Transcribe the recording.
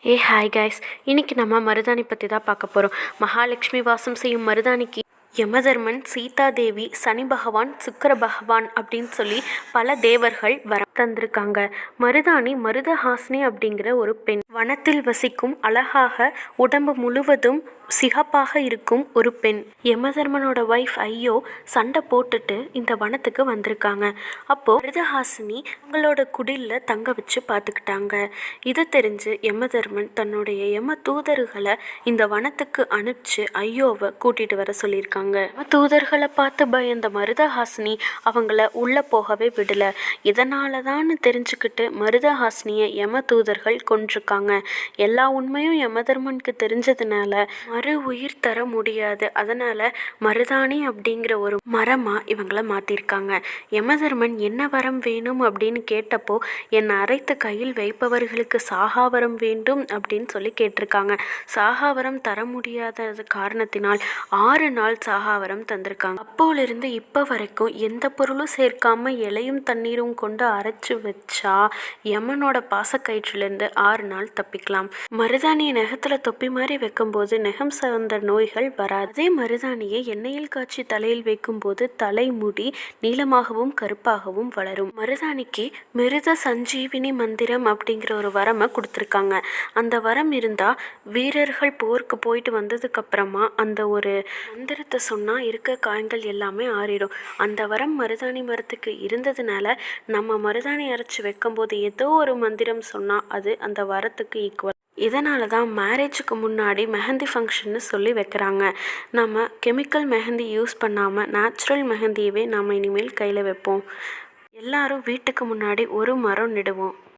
Hi guys. இன்னைக்கு நம்ம மருதாணி பற்றி தான் பார்க்க போகிறோம். மகாலட்சுமி வாசம் செய்யும் மருதாணிக்கு யமதர்மன், சீதாதேவி, சனி பகவான், சுக்கிர பகவான் அப்படின்னு சொல்லி பல தேவர்கள் வரம் தந்திருக்காங்க. மருதாணி மருதஹாசினி அப்படிங்கிற ஒரு பெண். வனத்தில் வசிக்கும், அழகாக உடம்பு முழுவதும் சிகப்பாக இருக்கும் ஒரு பெண். யமதர்மனோட ஒய்ஃப் ஐயோ சண்டை போட்டுட்டு இந்த வனத்துக்கு வந்திருக்காங்க. அப்போ மருதஹாசினி அவங்களோட குடில்ல தங்க வச்சு பார்த்துக்கிட்டாங்க. இதை தெரிஞ்சு யமதர்மன் தன்னுடைய யம தூதர்களை இந்த வனத்துக்கு அனுப்பிச்சு ஐயோவை கூட்டிட்டு வர சொல்லியிருக்காங்க. தூதர்களை பார்த்து பயந்த மருதஹாசினி அவங்கள உள்ள போகவே விடல. இதனாலதான் தெரிஞ்சுக்கிட்டு மருதஹாசினியை யம தூதர்கள் கொன்றிருக்காங்க. எல்லா உண்மையும் யமதர்மனுக்கு தெரிஞ்சதுனால மறு உயிர் தர முடியாது. அதனால மருதாணி அப்படிங்கிற ஒரு மரமா இவங்களை மாத்திருக்காங்க. யமதர்மன் என்ன வரம் வேணும் அப்படின்னு கேட்டப்போ, என்னை அரைத்து கையில் வைப்பவர்களுக்கு சாகாவரம் வேண்டும் அப்படின்னு சொல்லி கேட்டிருக்காங்க. சாகாவரம் தர முடியாத காரணத்தினால் 6 நாள் சாகாவரம் தந்திருக்காங்க. அப்போலிருந்து இப்போ வரைக்கும் எந்த பொருளும் சேர்க்காம இலையும் தண்ணீரும் கொண்டு அரைச்சு வச்சா யமனோட பாசக்கயிற்றிலிருந்து 6 நாள் தப்பிக்கலாம். மருதாணியை நெகத்துல தொப்பி மாதிரி வைக்கும்போது நெகம் சார்ந்த நோய்கள் வராது. அதே மருதாணியை எண்ணெயில் காய்ச்சி தலையில் வைக்கும்போது தலைமுடி நீளமாகவும் கருப்பாகவும் வளரும். மருதாணிக்கு மிருத சஞ்சீவினி மந்திரம் அப்படிங்கிற ஒரு வரமை கொடுத்துருக்காங்க. அந்த வரம் இருந்தா வீரர்கள் போருக்கு போயிட்டு வந்ததுக்கு அப்புறமா அந்த ஒரு மந்திரத்தை சொன்னா இருக்க காயங்கள் எல்லாமே ஆறிடும். அந்த வரம் மருதாணி மரத்துக்கு இருந்ததுனால நம்ம மருதாணி அரைச்சி வைக்கும்போது ஏதோ ஒரு மந்திரம் சொன்னா அது அந்த வரத்துக்கு ஈக்குவல். இதனால தான் மேரேஜுக்கு முன்னாடி மெஹந்தி ஃபங்க்ஷன்னு சொல்லி வைக்கிறாங்க. நம்ம கெமிக்கல் மெஹந்தி யூஸ் பண்ணாமல் நேச்சுரல் மெஹந்தியவே நாம் இனிமேல் கையில் வைப்போம். எல்லாரும் வீட்டுக்கு முன்னாடி ஒரு மரம் நடுவோம்.